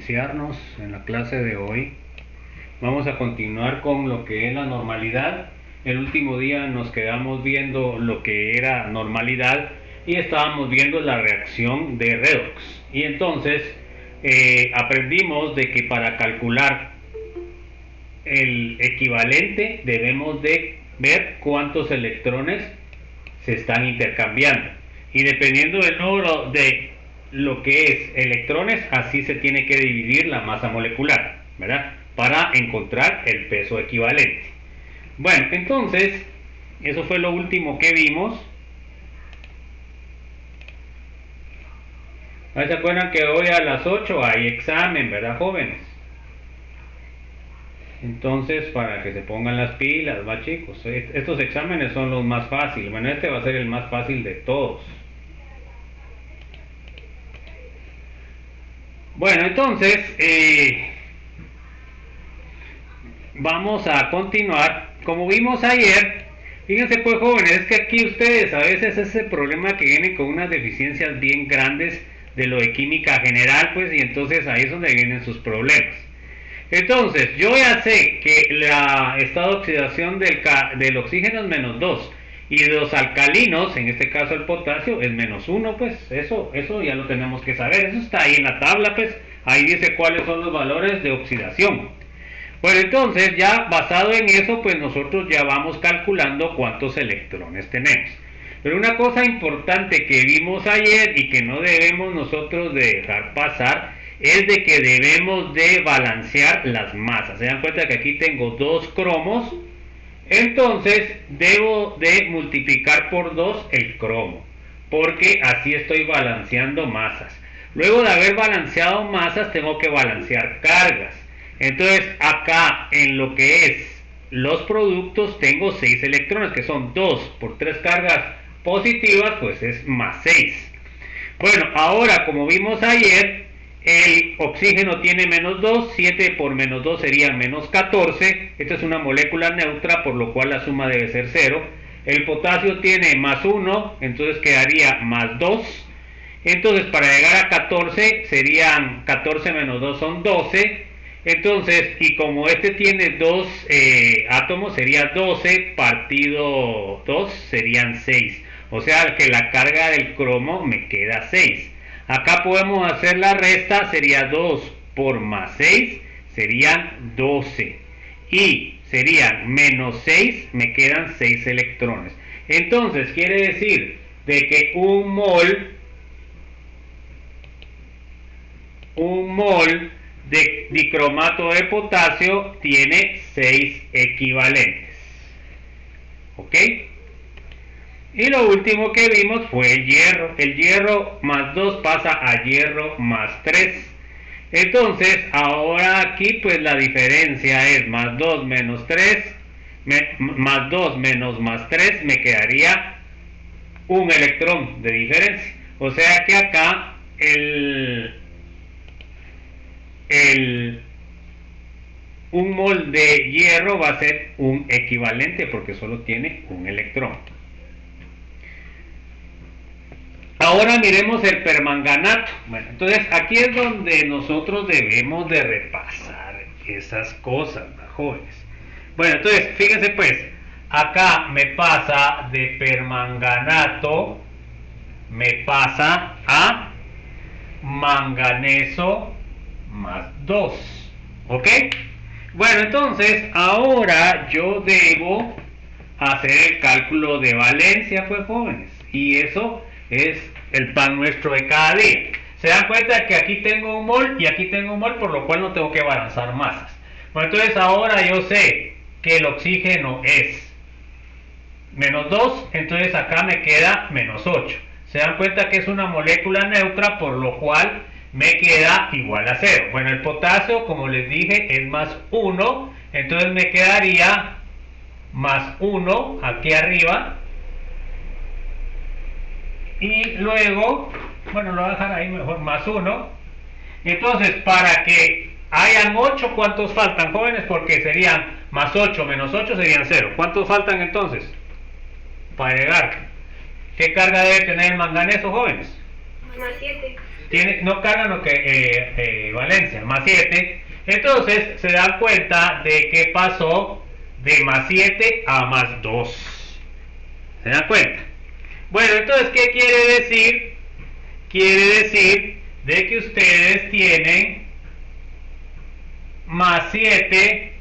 iniciarnos en la clase de hoy. Vamos a continuar con lo que es la normalidad. El último día nos quedamos viendo lo que era normalidad y estábamos viendo la reacción de redox. Y entonces aprendimos de que para calcular el equivalente debemos de ver cuántos electrones se están intercambiando. Y dependiendo del número de lo que es electrones, así se tiene que dividir la masa molecular, ¿verdad? Para encontrar el peso equivalente. Bueno, entonces, eso fue lo último que vimos. ¿Se acuerdan que hoy a las 8 hay examen, verdad, jóvenes? Entonces, para que se pongan las pilas, va, chicos. Estos exámenes son los más fáciles. Bueno, este va a ser el más fácil de todos. Bueno, entonces, vamos a continuar. Como vimos ayer, fíjense pues, jóvenes, es que aquí ustedes a veces ese problema que vienen con unas deficiencias bien grandes de lo de química general, pues, y entonces ahí es donde vienen sus problemas. Entonces, yo ya sé que el estado de oxidación del oxígeno es menos 2 y de los alcalinos, en este caso el potasio, es menos 1, pues eso ya lo tenemos que saber. Eso está ahí en la tabla, pues ahí dice cuáles son los valores de oxidación. Bueno, entonces ya basado en eso, pues nosotros ya vamos calculando cuántos electrones tenemos. Pero una cosa importante que vimos ayer y que no debemos nosotros de dejar pasar es de que debemos de balancear las masas. Se dan cuenta que aquí tengo dos cromos, entonces debo de multiplicar por 2 el cromo, porque así estoy balanceando masas. Luego de haber balanceado masas, tengo que balancear cargas. Entonces acá en lo que es los productos tengo 6 electrones, que son 2 por 3 cargas positivas, pues es más 6. Bueno, ahora como vimos ayer, el oxígeno tiene menos 2, 7 por menos 2 sería menos 14. Esta es una molécula neutra, por lo cual la suma debe ser 0. El potasio tiene más 1, entonces quedaría más 2. Entonces para llegar a 14 serían 14 menos 2 son 12. Entonces, y como este tiene 2 átomos, sería 12 partido 2 serían 6. O sea que la carga del cromo me queda 6. Acá podemos hacer la resta, sería 2 por más 6, serían 12. Y serían menos 6, me quedan 6 electrones. Entonces, quiere decir de que un mol de dicromato de potasio tiene 6 equivalentes. ¿Ok? Y lo último que vimos fue el hierro. El hierro más 2 pasa a hierro más 3. Entonces, ahora aquí pues la diferencia es más 2 menos 3. Más 2 menos más 3 me quedaría un electrón de diferencia. O sea que acá un mol de hierro va a ser un equivalente porque solo tiene un electrón. Ahora miremos el permanganato. Bueno, entonces aquí es donde nosotros debemos de repasar esas cosas, jóvenes. Bueno, entonces fíjense pues, acá me pasa de permanganato, me pasa a manganeso más 2. ¿Ok? Bueno, entonces ahora yo debo hacer el cálculo de valencia, pues, jóvenes. Y eso es el pan nuestro de cada día. Se dan cuenta que aquí tengo un mol y aquí tengo un mol, por lo cual no tengo que balanzar masas. Bueno, entonces ahora yo sé que el oxígeno es menos 2, entonces acá me queda menos 8. Se dan cuenta que es una molécula neutra, por lo cual me queda igual a 0. Bueno, el potasio, como les dije, es más 1, entonces me quedaría más 1 aquí arriba. Y luego, bueno, lo voy a dejar ahí mejor, más 1. Entonces, para que hayan 8, ¿cuántos faltan, jóvenes? Porque serían más 8 menos 8 serían 0. ¿Cuántos faltan entonces? Para llegar. ¿Qué carga debe tener el manganeso, jóvenes? Más 7. no cargan lo que valencia, más 7. Entonces se dan cuenta de que pasó de más 7 a más 2. ¿Se dan cuenta? Bueno, entonces, ¿qué quiere decir? Quiere decir de que ustedes tienen más 7,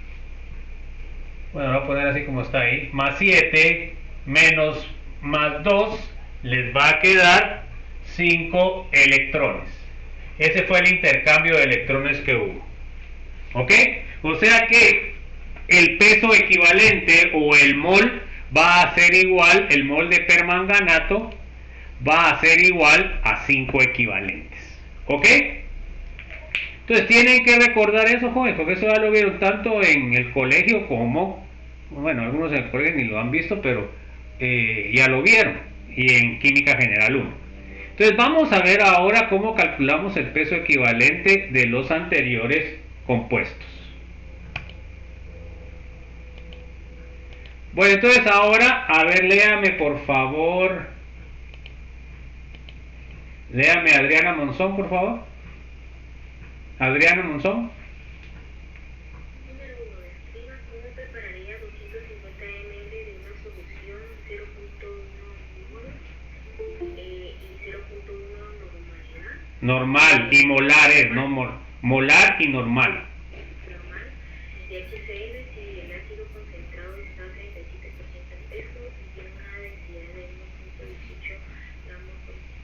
bueno, lo voy a poner así como está ahí, más 7 menos más 2, les va a quedar 5 electrones. Ese fue el intercambio de electrones que hubo. ¿Ok? O sea que el peso equivalente o el mol va a ser igual, el mol de permanganato va a ser igual a 5 equivalentes. ¿Ok? Entonces tienen que recordar eso, jóvenes, porque eso ya lo vieron tanto en el colegio como, bueno, algunos en el colegio ni lo han visto, pero ya lo vieron, y en Química General 1. Entonces vamos a ver ahora cómo calculamos el peso equivalente de los anteriores compuestos. Bueno, entonces ahora, a ver, léame por favor. Léame Adriana Monzón, por favor. Adriana Monzón. Número 1. Escriba cómo prepararía 250 ml de una solución 0.1 mol y 0.1 normalidad. Normal y molar es, no molar y normal. Normal. De HCl si el ácido concentrado está a 37% en peso y tiene una densidad de 1.18 gramos por litro.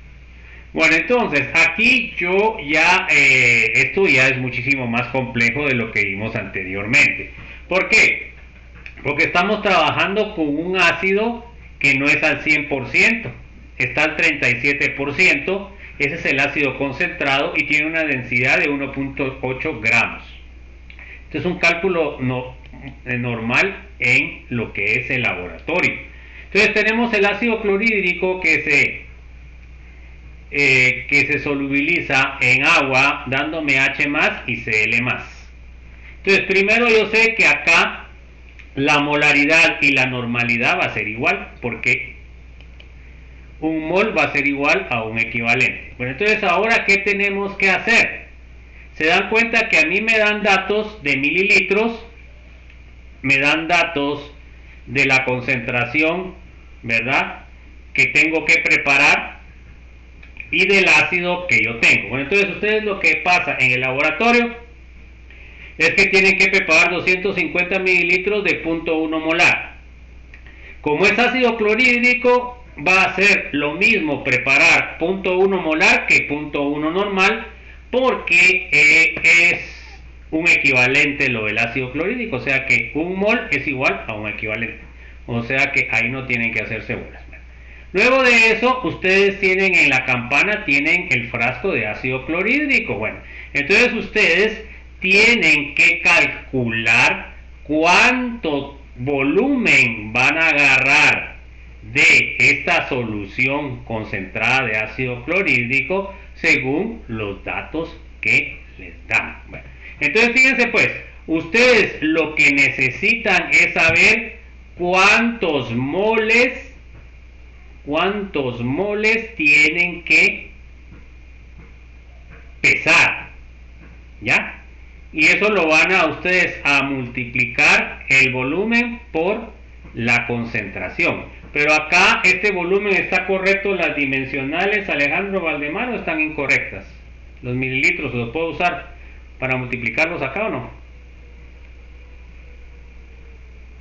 Bueno, entonces aquí yo ya, esto ya es muchísimo más complejo de lo que vimos anteriormente. ¿Por qué? Porque estamos trabajando con un ácido que no es al 100%, está al 37%, ese es el ácido concentrado y tiene una densidad de 1.8 gramos. Este es un cálculo normal en lo que es el laboratorio. Entonces tenemos el ácido clorhídrico que se solubiliza en agua dándome H más y Cl más. Entonces primero yo sé que acá la molaridad y la normalidad va a ser igual, porque un mol va a ser igual a un equivalente. Bueno, entonces ahora ¿qué tenemos que hacer? Se dan cuenta que a mí me dan datos de mililitros, me dan datos de la concentración, ¿verdad?, que tengo que preparar y del ácido que yo tengo. Bueno, entonces ustedes lo que pasa en el laboratorio es que tienen que preparar 250 mililitros de 0.1 molar. Como es ácido clorhídrico, va a ser lo mismo preparar 0.1 molar que 0.1 normal, porque es un equivalente lo del ácido clorhídrico, o sea que un mol es igual a un equivalente, o sea que ahí no tienen que hacerse bolas. Luego de eso, ustedes tienen en la campana, tienen el frasco de ácido clorhídrico. Bueno, entonces ustedes tienen que calcular cuánto volumen van a agarrar de esta solución concentrada de ácido clorhídrico según los datos que les dan. Bueno, entonces fíjense pues, ustedes lo que necesitan es saber cuántos moles tienen que pesar, ¿ya? Y eso lo van a ustedes a multiplicar el volumen por la concentración. Pero acá este volumen está correcto, las dimensionales, Alejandro Valdemar, o están incorrectas. Los mililitros los puedo usar para multiplicarlos acá o no.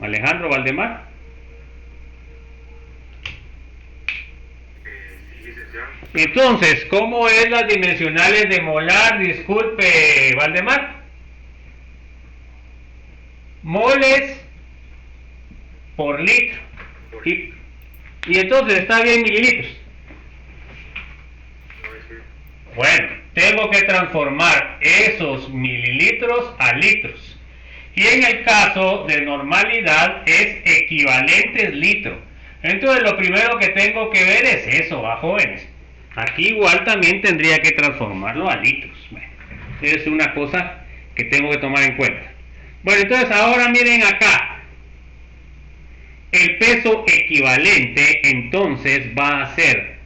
Alejandro Valdemar. Entonces, ¿cómo es las dimensionales de molar? Disculpe, Valdemar. Moles por litro. Y entonces está bien mililitros. Bueno, tengo que transformar esos mililitros a litros. Y en el caso de normalidad es equivalentes litro. Entonces lo primero que tengo que ver es eso, jóvenes. Aquí igual también tendría que transformarlo a litros. Bueno, es una cosa que tengo que tomar en cuenta. Bueno, entonces ahora miren acá. El peso equivalente entonces va a ser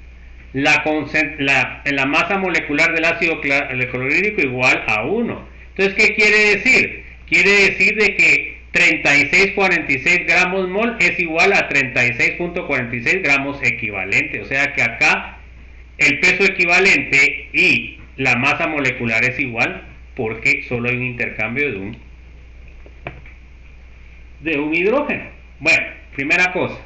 la masa molecular del ácido clorhídrico igual a 1. Entonces, ¿qué quiere decir? Quiere decir de que 36,46 gramos mol es igual a 36,46 gramos equivalente. O sea que acá el peso equivalente y la masa molecular es igual porque solo hay un intercambio de un hidrógeno. Bueno, primera cosa.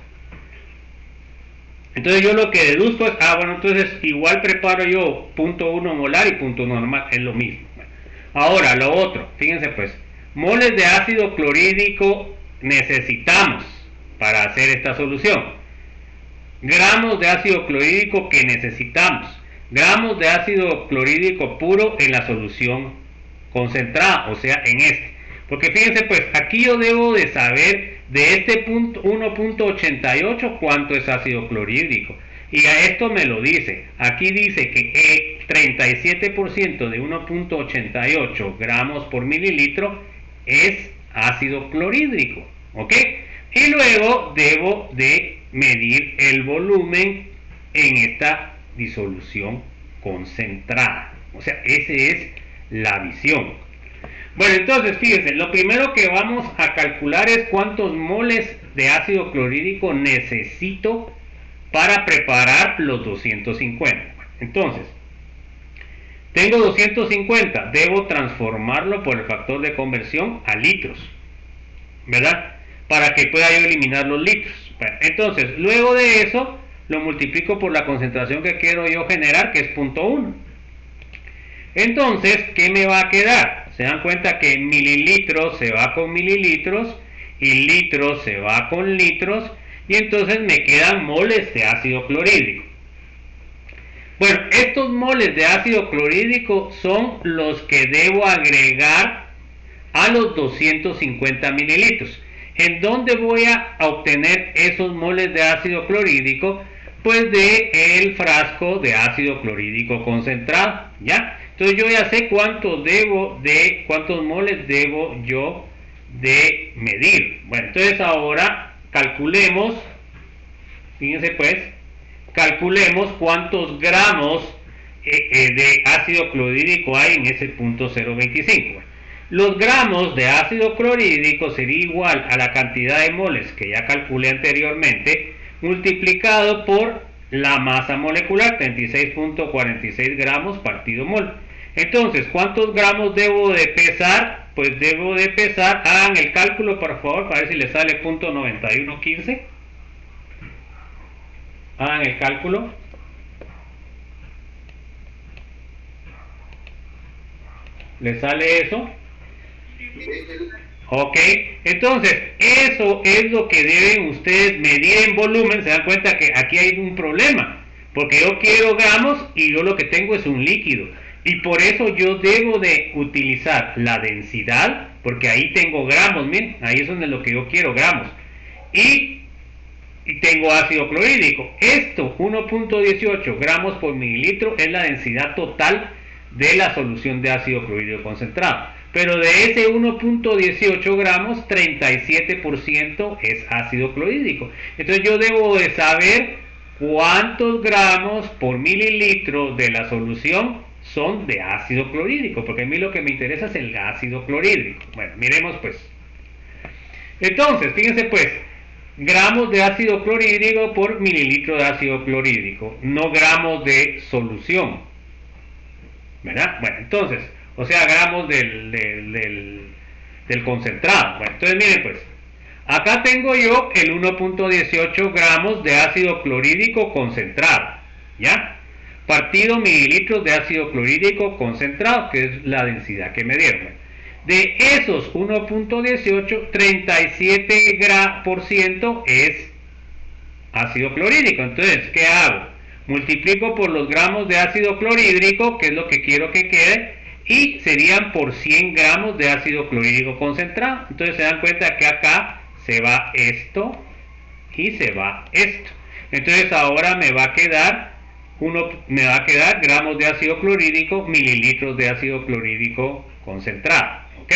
Entonces yo lo que deduzco es, entonces igual preparo yo 0.1 molar y 0.1 normal, es lo mismo. Bueno, ahora, lo otro, fíjense pues, moles de ácido clorhídrico necesitamos para hacer esta solución. Gramos de ácido clorhídrico que necesitamos. Gramos de ácido clorhídrico puro en la solución concentrada, o sea, en este. Porque fíjense pues, aquí yo debo de saber de este punto 1.88 cuánto es ácido clorhídrico. Y a esto me lo dice. Aquí dice que 37% de 1.88 gramos por mililitro es ácido clorhídrico. ¿Ok? Y luego debo de medir el volumen en esta disolución concentrada. O sea, esa es la visión. Bueno, entonces fíjense, lo primero que vamos a calcular es cuántos moles de ácido clorhídrico necesito para preparar los 250. Entonces, tengo 250, debo transformarlo por el factor de conversión a litros, ¿verdad? Para que pueda yo eliminar los litros. Bueno, entonces, luego de eso, lo multiplico por la concentración que quiero yo generar, que es 0.1. Entonces, ¿qué me va a quedar? Se dan cuenta que mililitros se va con mililitros y litros se va con litros, y entonces me quedan moles de ácido clorhídrico. Bueno, estos moles de ácido clorhídrico son los que debo agregar a los 250 mililitros. ¿En dónde voy a obtener esos moles de ácido clorhídrico? Pues de el frasco de ácido clorhídrico concentrado, ¿ya? Entonces yo ya sé cuántos moles debo yo de medir. Bueno, entonces ahora calculemos, fíjense pues, calculemos cuántos gramos de ácido clorhídrico hay en ese punto 0.25. Los gramos de ácido clorhídrico sería igual a la cantidad de moles que ya calculé anteriormente, multiplicado por la masa molecular, 36,46 gramos partido mol. Entonces, ¿cuántos gramos debo de pesar? Pues debo de pesar, hagan el cálculo por favor, para ver si les sale 0.9115. Hagan el cálculo. ¿Les sale eso? Ok, entonces eso es lo que deben ustedes medir en volumen. Se dan cuenta que aquí hay un problema, porque yo quiero gramos y yo lo que tengo es un líquido, y por eso yo debo de utilizar la densidad, porque ahí tengo gramos, miren, ahí es donde lo que yo quiero, gramos, y tengo ácido clorhídrico. Esto, 1.18 gramos por mililitro, es la densidad total de la solución de ácido clorhídrico concentrado. Pero de ese 1.18 gramos, 37% es ácido clorhídrico. Entonces yo debo de saber cuántos gramos por mililitro de la solución son de ácido clorhídrico, porque a mí lo que me interesa es el ácido clorhídrico. Bueno, miremos pues. Entonces, fíjense pues, gramos de ácido clorhídrico por mililitro de ácido clorhídrico, no gramos de solución, ¿verdad? Bueno, entonces, o sea, gramos del concentrado. Bueno, entonces miren pues, acá tengo yo el 1.18 gramos de ácido clorhídrico concentrado, ¿ya? Partido mililitros de ácido clorhídrico concentrado, que es la densidad que me dieron. De esos 1.18, 37% es ácido clorhídrico. Entonces, ¿qué hago? Multiplico por los gramos de ácido clorhídrico, que es lo que quiero que quede, y serían por 100 gramos de ácido clorhídrico concentrado. Entonces se dan cuenta que acá se va esto y se va esto. Entonces ahora me va a quedar gramos de ácido clorhídrico, mililitros de ácido clorhídrico concentrado. ¿Ok?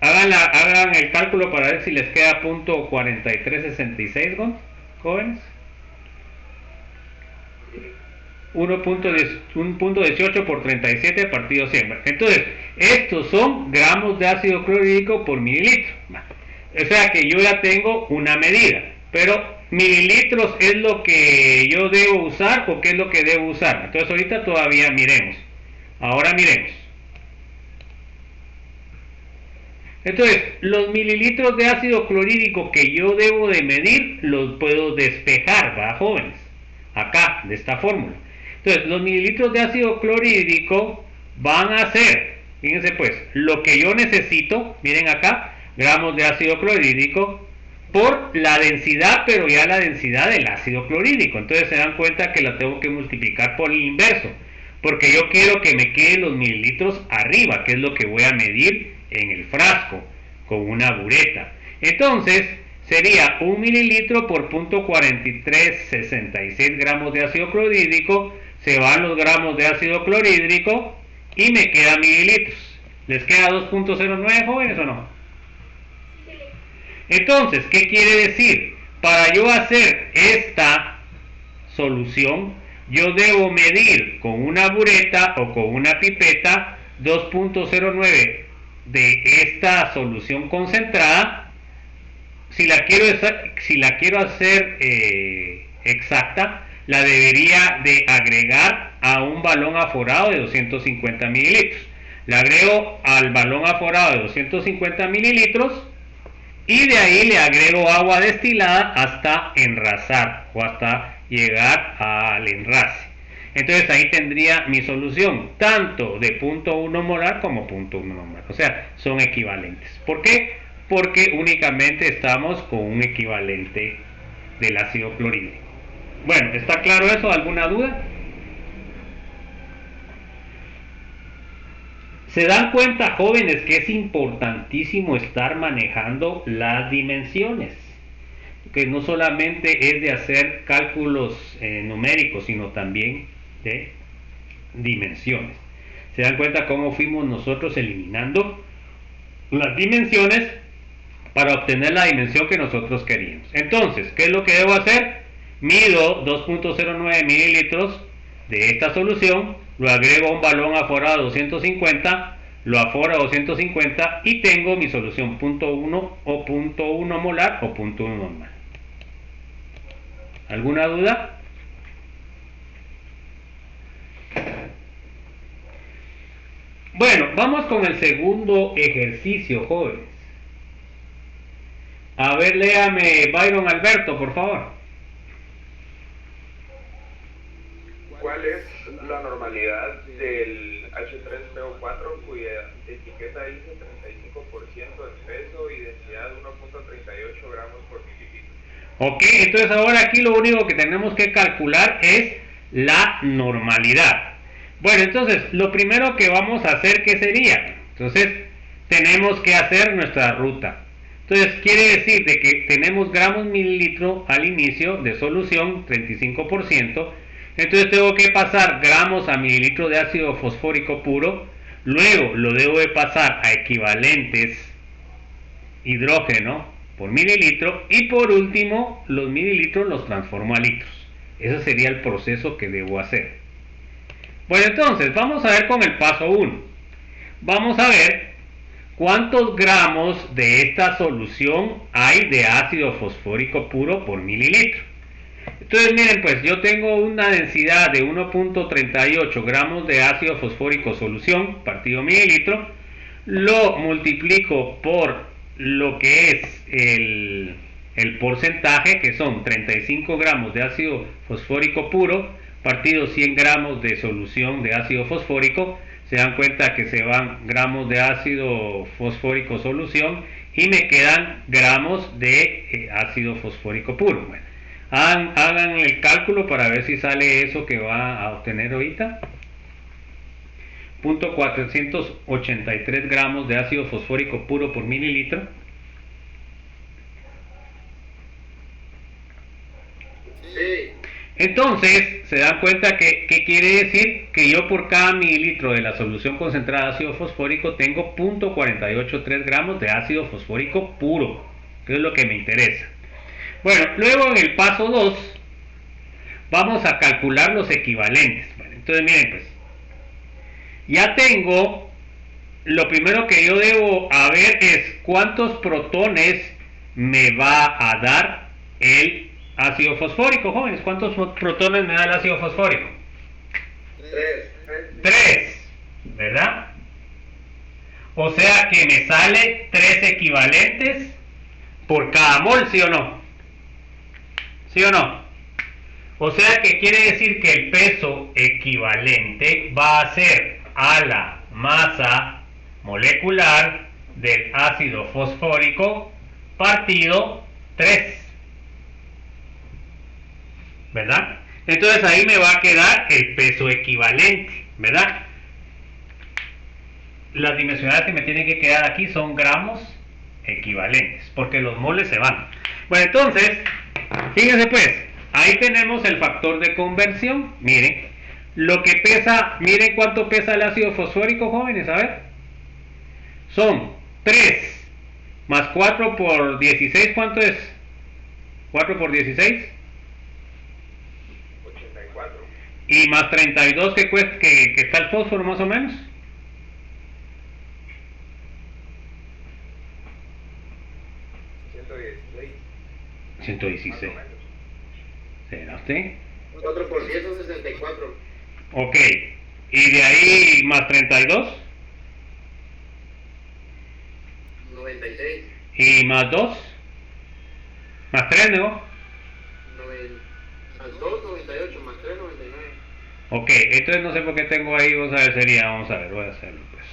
Hagan el cálculo para ver si les queda .4366, jóvenes. 1.18 por 37 partido 100. Entonces, estos son gramos de ácido clorhídrico por mililitro. O sea que yo ya tengo una medida, pero mililitros es lo que yo debo usar o qué es lo que debo usar. Entonces ahorita todavía miremos. Ahora miremos. Entonces, los mililitros de ácido clorhídrico que yo debo de medir los puedo despejar, ¿va, jóvenes? Acá, de esta fórmula. Entonces, los mililitros de ácido clorhídrico van a ser, fíjense pues, lo que yo necesito, miren acá, gramos de ácido clorhídrico por la densidad, pero ya la densidad del ácido clorhídrico. Entonces se dan cuenta que la tengo que multiplicar por el inverso, porque yo quiero que me queden los mililitros arriba, que es lo que voy a medir en el frasco con una bureta. Entonces sería 1 mililitro por 0.4366 gramos de ácido clorhídrico, se van los gramos de ácido clorhídrico y me quedan mililitros. ¿Les queda 2.09, jóvenes, o no? Entonces, ¿qué quiere decir? Para yo hacer esta solución, yo debo medir con una bureta o con una pipeta 2.09 de esta solución concentrada. Si la quiero hacer exacta, la debería de agregar a un balón aforado de 250 mililitros. Le agrego al balón aforado de 250 mililitros y de ahí le agrego agua destilada hasta enrasar o hasta llegar al enrase. Entonces ahí tendría mi solución, tanto de 0.1 molar como 0.1 molar. O sea, son equivalentes. ¿Por qué? Porque únicamente estamos con un equivalente del ácido clorhídrico. Bueno, ¿está claro eso? ¿Alguna duda? Se dan cuenta, jóvenes, que es importantísimo estar manejando las dimensiones, que no solamente es de hacer cálculos numéricos, sino también de dimensiones. Se dan cuenta cómo fuimos nosotros eliminando las dimensiones para obtener la dimensión que nosotros queríamos. Entonces, ¿qué es lo que debo hacer? Mido 2.09 mililitros de esta solución, lo agrego a un balón aforado a 250, lo aforo a 250 y tengo mi solución 0.1 o 0.1 molar o 0.1 molar. ¿Alguna duda? Bueno, vamos con el segundo ejercicio, jóvenes. A ver, léame Byron Alberto, por favor. ¿Cuál es la normalidad del H3PO4 cuya etiqueta dice 35% en peso y densidad de 1.38 gramos por mililitro? Ok, entonces ahora aquí lo único que tenemos que calcular es la normalidad. Bueno, entonces lo primero que vamos a hacer, ¿qué sería? Entonces tenemos que hacer nuestra ruta. Entonces quiere decir de que tenemos gramos mililitro al inicio de solución, 35%. Entonces tengo que pasar gramos a mililitro de ácido fosfórico puro, luego lo debo de pasar a equivalentes hidrógeno por mililitro y por último los mililitros los transformo a litros. Ese sería el proceso que debo hacer. Bueno, entonces vamos a ver con el paso 1. Vamos a ver cuántos gramos de esta solución hay de ácido fosfórico puro por mililitro. Entonces miren, pues yo tengo una densidad de 1.38 gramos de ácido fosfórico solución partido mililitro, lo multiplico por lo que es el porcentaje, que son 35 gramos de ácido fosfórico puro partido 100 gramos de solución de ácido fosfórico. Se dan cuenta que se van gramos de ácido fosfórico solución y me quedan gramos de ácido fosfórico puro. Bueno, hagan el cálculo para ver si sale eso que va a obtener ahorita. 0.483 gramos de ácido fosfórico puro por mililitro. Sí. Entonces se dan cuenta que quiere decir que yo por cada mililitro de la solución concentrada de ácido fosfórico tengo 0.483 gramos de ácido fosfórico puro, que es lo que me interesa. Bueno, luego en el paso 2 vamos a calcular los equivalentes. Bueno, entonces miren pues, ya tengo, lo primero que yo debo ver es cuántos protones me va a dar el ácido fosfórico, jóvenes. ¿Cuántos protones me da el ácido fosfórico? 3, ¿verdad? O sea que me sale 3 equivalentes por cada mol, ¿sí o no? ¿Sí o no? O sea que quiere decir que el peso equivalente va a ser a la masa molecular del ácido fosfórico partido 3, ¿verdad? Entonces ahí me va a quedar el peso equivalente, ¿verdad? Las dimensionales que me tienen que quedar aquí son gramos equivalentes, porque los moles se van. Bueno, entonces, fíjense pues, ahí tenemos el factor de conversión. Miren, lo que pesa, miren cuánto pesa el ácido fosfórico, jóvenes, a ver. Son 3 más 4 por 16, ¿cuánto es? 4 por 16. 84. Y más 32 que cuesta, que está el fósforo más o menos. 116. ¿Será usted? 4 por 10 son 64. Ok. ¿Y de ahí más 32? 96. ¿Y más 2? ¿Más 3, no? Más 2, 98, más 3, 99. Ok, entonces no sé por qué tengo ahí, vamos a ver, sería, vamos a ver, voy a hacerlo pues.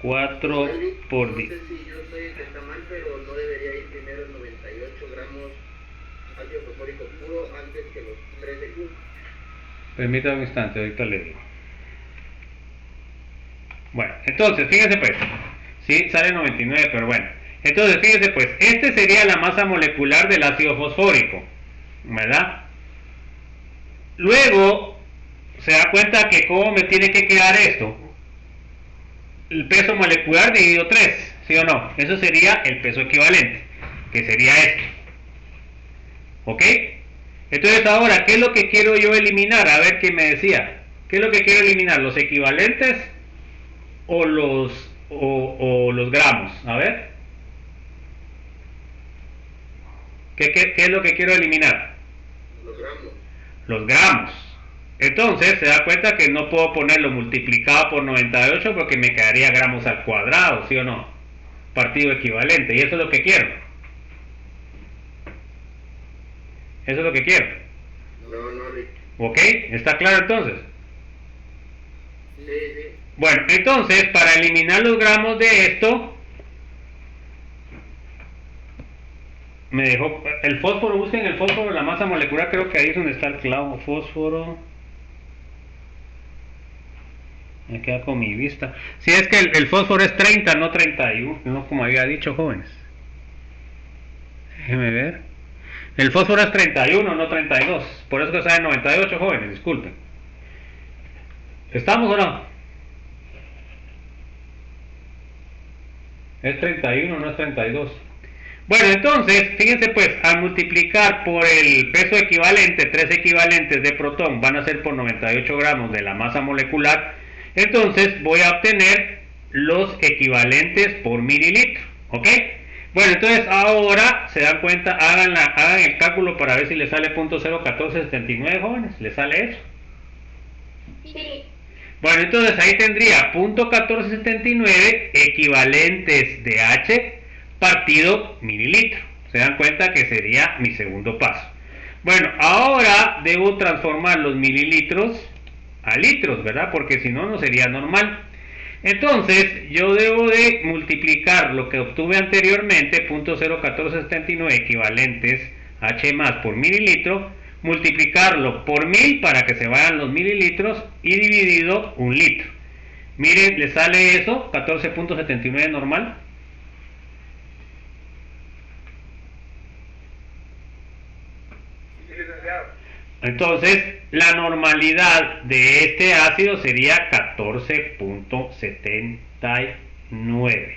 4 por 10. No sé si yo soy el que está mal, pero no debería ir primero 98 gramos ácido fosfórico puro antes que los 3 de Q. Permítame un instante, ahorita le digo. Bueno, entonces, fíjense pues, sí, sale 99, pero bueno. Entonces, fíjense pues, este sería la masa molecular del ácido fosfórico, ¿verdad? Luego, se da cuenta que cómo me tiene que quedar esto. El peso molecular dividido 3, ¿sí o no? Eso sería el peso equivalente, que sería este. ¿Ok? Entonces ahora, ¿qué es lo que quiero yo eliminar? A ver qué me decía. ¿Qué es lo que quiero eliminar? ¿Los equivalentes o los gramos? A ver. ¿Qué es lo que quiero eliminar? Los gramos. Los gramos. Entonces se da cuenta que no puedo ponerlo multiplicado por 98 porque me quedaría gramos al cuadrado, ¿sí o no? Partido equivalente. Y eso es lo que quiero. Eso es lo que quiero. No, Rick. ¿Ok? ¿Está claro entonces? Sí, sí. Bueno, entonces para eliminar los gramos de esto, me dejó el fósforo. Busquen el fósforo, la masa molecular, creo que ahí es donde está el clavo. Fósforo. Me queda con mi vista. Si es que el fósforo es 30, no 31, no como había dicho, jóvenes. Déjenme ver. El fósforo es 31, no 32. Por eso que sale 98, jóvenes, disculpen. ¿Estamos o no? Es 31, no es 32. Bueno, entonces, fíjense pues, al multiplicar por el peso equivalente, 3 equivalentes de protón van a ser por 98 gramos de la masa molecular, entonces voy a obtener los equivalentes por mililitro, ¿ok? Bueno, entonces ahora, se dan cuenta, hagan el cálculo para ver si les sale .01479, jóvenes, ¿les sale eso? Sí. Bueno, entonces ahí tendría .1479 equivalentes de H partido mililitro. Se dan cuenta que sería mi segundo paso. Bueno, ahora debo transformar los mililitros a litros, ¿verdad? Porque si no, no sería normal. Entonces, yo debo de multiplicar lo que obtuve anteriormente, .01479 equivalentes H más por mililitro, multiplicarlo por 1000 para que se vayan los mililitros y dividido un litro. Miren, le sale eso, 14.79 normal. Entonces, la normalidad de este ácido sería 14.79.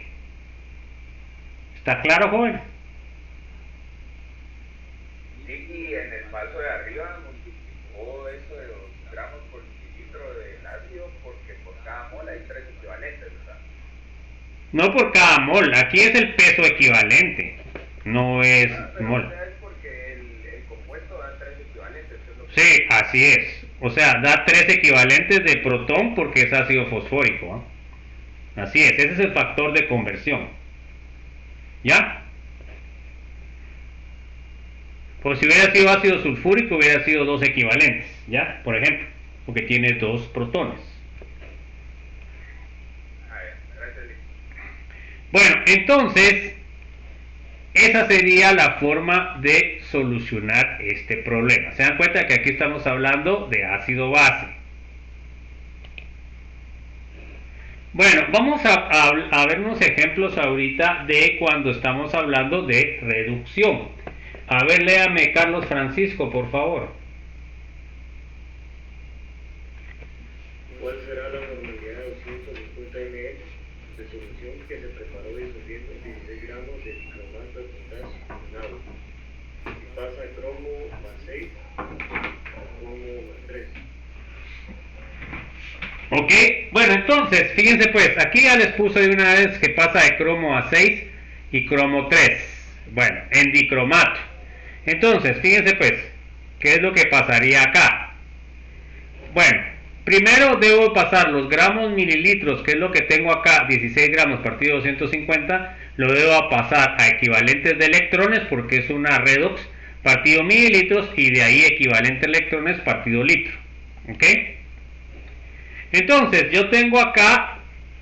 ¿Está claro, joven? Sí, y en el paso de arriba multiplicó No por cada mol, aquí es el peso equivalente, no es mol. Es porque el compuesto da 3 equivalentes. Es lo que Sí, así es. O sea, da 3 equivalentes de protón porque es ácido fosfórico. Así es, ese es el factor de conversión. ¿Ya? Por si hubiera sido ácido sulfúrico, hubiera sido 2 equivalentes. ¿Ya? Por ejemplo, porque tiene 2 protones. Gracias. Bueno, entonces, esa sería la forma de solucionar este problema. Se dan cuenta que aquí estamos hablando de ácido base. Bueno, vamos a ver unos ejemplos ahorita de cuando estamos hablando de reducción. A ver, léame Carlos Francisco, por favor. ¿Cuál será la normalidad de 250 ml de solución que se preparó disolviendo 16 gramos de dicromato de potasio en agua? Si pasa a cromo más 6 a cromo más 3. Ok, bueno, entonces, fíjense pues, aquí ya les puse de una vez que pasa de cromo a 6 y cromo 3. Bueno, en dicromato. Entonces, fíjense pues, ¿qué es lo que pasaría acá? Bueno, primero debo pasar los gramos mililitros, que es lo que tengo acá, 16 gramos partido 250, lo debo pasar a equivalentes de electrones porque es una redox partido mililitros y de ahí equivalente electrones partido litro. ¿Ok? Entonces, yo tengo acá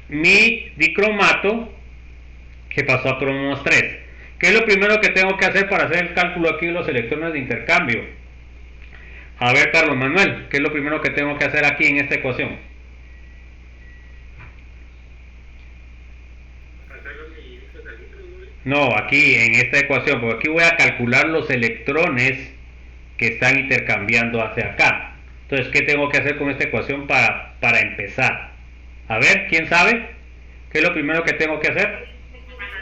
mi dicromato que pasó a cromo 3. ¿Qué es lo primero que tengo que hacer para hacer el cálculo aquí de los electrones de intercambio? A ver, Carlos Manuel, ¿qué es lo primero que tengo que hacer aquí en esta ecuación? No, aquí en esta ecuación, porque aquí voy a calcular los electrones que están intercambiando hacia acá. Entonces, ¿qué tengo que hacer con esta ecuación para empezar? A ver, ¿quién sabe? ¿Qué es lo primero que tengo que hacer?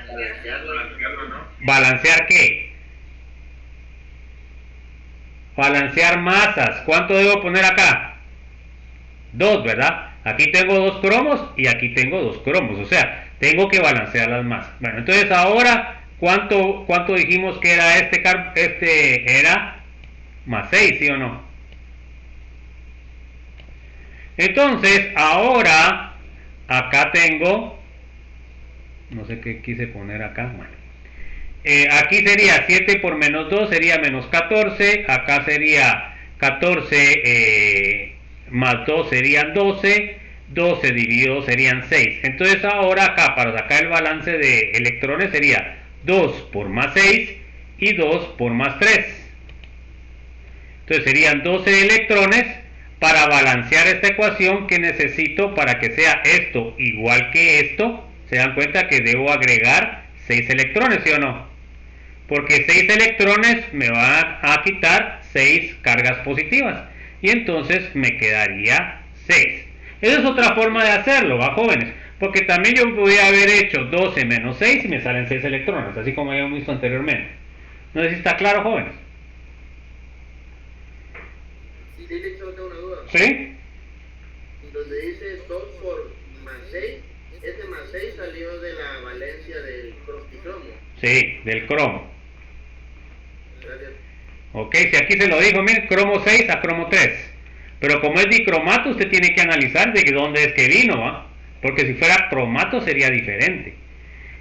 Balancearlo, ¿no? ¿Balancear qué? Balancear masas. ¿Cuánto debo poner acá? 2, ¿verdad? Aquí tengo 2 cromos y aquí tengo 2 cromos. O sea, tengo que balancear las masas. Bueno, entonces ahora, ¿cuánto dijimos que era este era más 6, ¿sí o no? Entonces, ahora, acá tengo, no sé qué quise poner acá, bueno. Aquí sería 7 por menos 2 sería menos 14, acá sería 14 más 2 serían 12, 12 dividido 2 serían 6. Entonces ahora acá para sacar el balance de electrones sería 2 por más 6 y 2 por más 3. Entonces serían 12 electrones para balancear esta ecuación que necesito para que sea esto igual que esto. Se dan cuenta que debo agregar 6 electrones, ¿sí o no? Porque 6 electrones me van a quitar 6 cargas positivas. Y entonces me quedaría 6. Esa es otra forma de hacerlo, ¿va, jóvenes? Porque también yo podría haber hecho 12 menos 6 y me salen 6 electrones, así como habíamos visto anteriormente. No sé si está claro, jóvenes. Sí, de hecho tengo una duda. ¿Sí? Donde dice 2 por más 6, ese más 6 salió de la valencia del dicromo. Sí, del cromo. Gracias. Ok, si aquí se lo dijo, miren, cromo 6 a cromo 3. Pero como es dicromato, usted tiene que analizar de dónde es que vino, ¿va? Porque si fuera cromato sería diferente.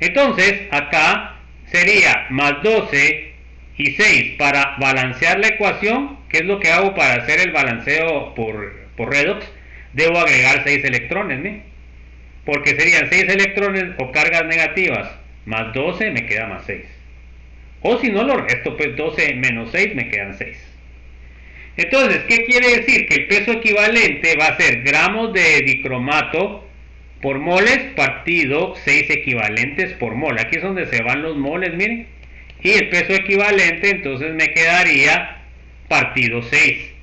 Entonces, acá sería más 12 y 6 para balancear la ecuación. ¿Qué es lo que hago para hacer el balanceo por redox? Debo agregar 6 electrones, ¿no? Porque serían 6 electrones o cargas negativas más 12 me queda más 6. O si no lo resto, pues 12 menos 6 me quedan 6. Entonces, ¿qué quiere decir? Que el peso equivalente va a ser gramos de dicromato por moles partido 6 equivalentes por mol. Aquí es donde se van los moles, miren. Y el peso equivalente entonces me quedaría partido 6.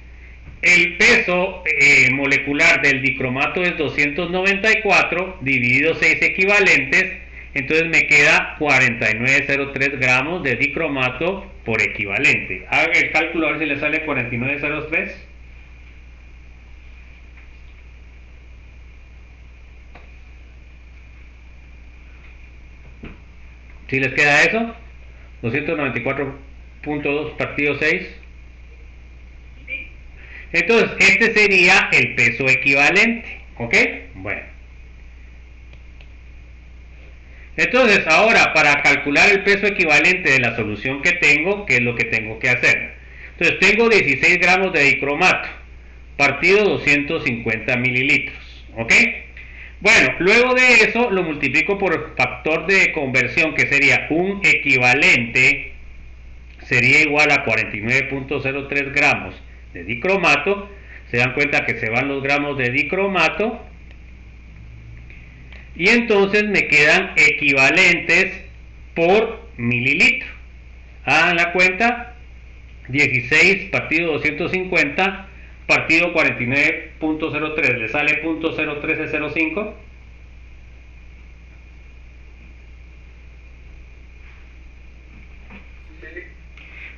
El peso molecular del dicromato es 294 dividido 6 equivalentes. Entonces me queda 49,03 gramos de dicromato por equivalente. Haga el cálculo a ver si le sale 49,03. ¿Sí les queda eso? 294.2 partido 6. Entonces, este sería el peso equivalente. ¿Ok? Bueno. Entonces, ahora, para calcular el peso equivalente de la solución que tengo, ¿qué es lo que tengo que hacer? Entonces, tengo 16 gramos de dicromato, partido 250 mililitros. ¿Ok? Bueno, luego de eso lo multiplico por factor de conversión, que sería un equivalente, sería igual a 49.03 gramos de dicromato. Se dan cuenta que se van los gramos de dicromato y entonces me quedan equivalentes por mililitro. Hagan la cuenta: 16 partido 250 partido 49.03, le sale 0.01305.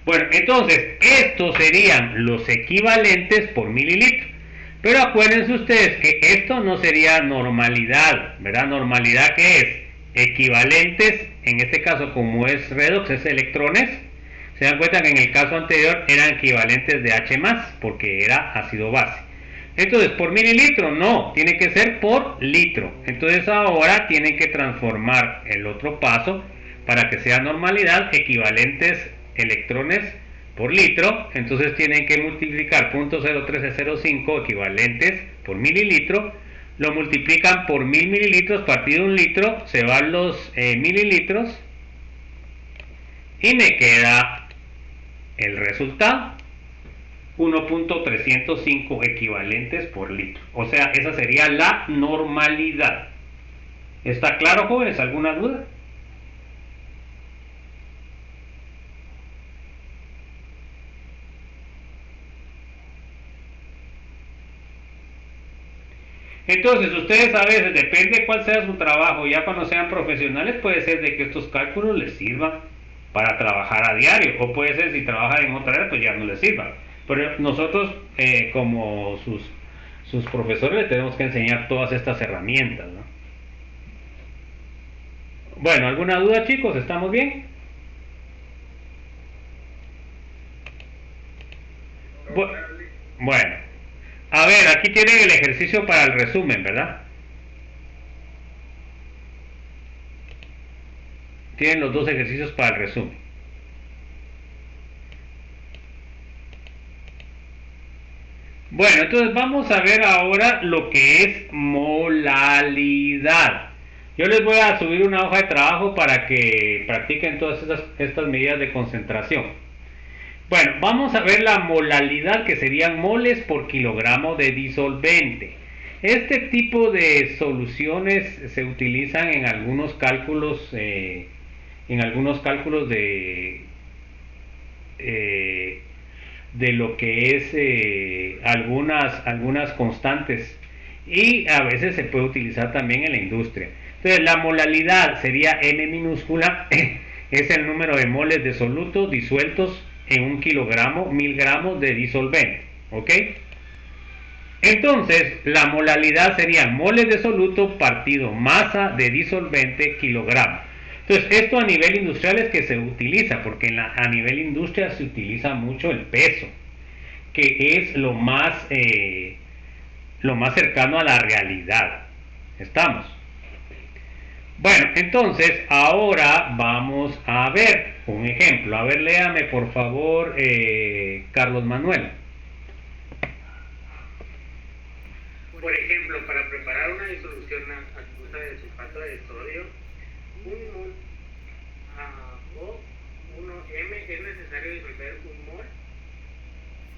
Bueno, entonces estos serían los equivalentes por mililitro. Pero acuérdense ustedes que esto no sería normalidad, ¿verdad? Normalidad, ¿qué es? Equivalentes, en este caso como es redox, es electrones. Se dan cuenta que en el caso anterior eran equivalentes de H+, porque era ácido base. Entonces, por mililitro no, tiene que ser por litro. Entonces ahora tienen que transformar el otro paso para que sea normalidad, equivalentes electrones por litro. Entonces tienen que multiplicar 0.01305 equivalentes por mililitro. Lo multiplican por 1000 mililitros partido 1 litro, se van los mililitros y me queda el resultado: 1.305 equivalentes por litro. O sea, esa sería la normalidad. ¿Está claro, jóvenes? ¿Alguna duda? Entonces, ustedes a veces, depende de cuál sea su trabajo, ya cuando sean profesionales, puede ser de que estos cálculos les sirvan para trabajar a diario, o puede ser si trabajan en otra área, pues ya no les sirvan. Pero nosotros, como sus profesores, les tenemos que enseñar todas estas herramientas, ¿no? Bueno, ¿alguna duda, chicos? ¿Estamos bien? Bueno, a ver, aquí tienen el ejercicio para el resumen, ¿verdad? Tienen los dos ejercicios para el resumen. Bueno, entonces vamos a ver ahora lo que es molalidad. Yo les voy a subir una hoja de trabajo para que practiquen todas estas medidas de concentración. Bueno, vamos a ver la molalidad, que serían moles por kilogramo de disolvente. Este tipo de soluciones se utilizan en algunos cálculos, de lo que es algunas constantes, y a veces se puede utilizar también en la industria. Entonces, la molalidad sería M minúscula, es el número de moles de soluto disueltos en 1 kilogramo, 1000 gramos de disolvente. ¿Ok? Entonces, la molalidad sería moles de soluto partido masa de disolvente kilogramo. Entonces, esto a nivel industrial es que se utiliza, porque a nivel industria se utiliza mucho el peso, que es lo más cercano a la realidad. ¿Estamos? Bueno, entonces, ahora vamos a ver un ejemplo. A ver, léame por favor, Carlos Manuel. Por ejemplo, para preparar una disolución acuosa de sulfato de sodio, 1 mol o 1m es necesario disolver 1 mol,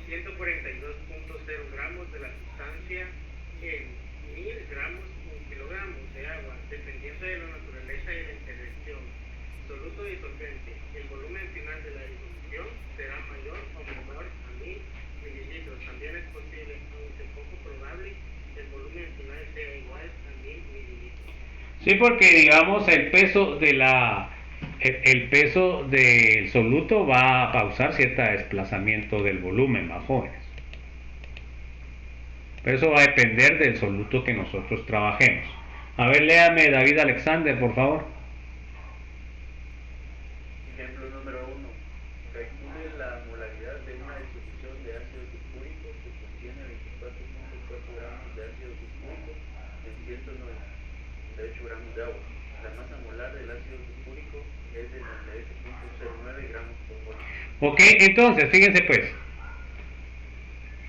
142.0 gramos de la sustancia en 1000 gramos, 1 kilogramo de agua, dependiendo de la naturaleza y la interacción. Soluto disolvente. El volumen final de la disolución será mayor o menor a 1000 mililitros. También es posible, aunque poco probable, el volumen final sea igual a 1000 mililitros. Sí, porque digamos el peso del soluto va a causar cierto desplazamiento del volumen, más jóvenes. Pero eso va a depender del soluto que nosotros trabajemos. A ver, léame David Alexander, por favor. 38 gramos de agua. La masa molar del ácido sulfúrico es de 38.09 gramos por mol. Ok, entonces, fíjense pues.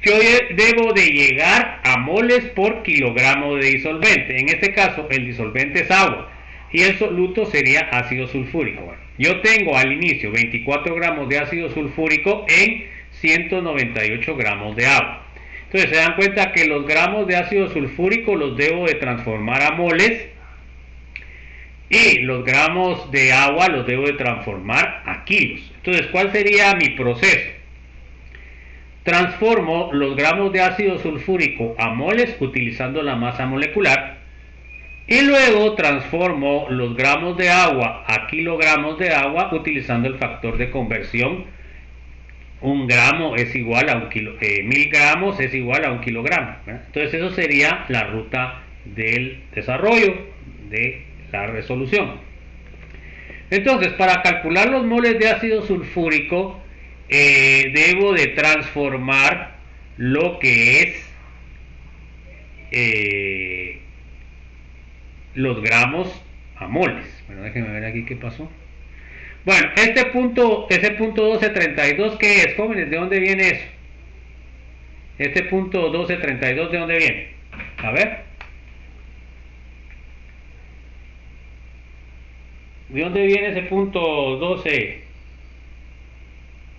Yo debo de llegar a moles por kilogramo de disolvente. En este caso, el disolvente es agua y el soluto sería ácido sulfúrico. Bueno, yo tengo al inicio 24 gramos de ácido sulfúrico en 198 gramos de agua. Entonces se dan cuenta que los gramos de ácido sulfúrico los debo de transformar a moles y los gramos de agua los debo de transformar a kilos. Entonces, ¿cuál sería mi proceso? Transformo los gramos de ácido sulfúrico a moles utilizando la masa molecular y luego transformo los gramos de agua a kilogramos de agua utilizando el factor de conversión. 1 gramo es igual a 1000 gramos es igual a 1 kilogramo. Entonces eso sería la ruta del desarrollo de la resolución. Entonces, para calcular los moles de ácido sulfúrico debo de transformar lo que es los gramos a moles. Bueno, déjenme ver aquí qué pasó. Bueno, ese punto 1232, ¿qué es, jóvenes? ¿De dónde viene eso? Este punto 1232, ¿de dónde viene? A ver. ¿De dónde viene ese punto 12?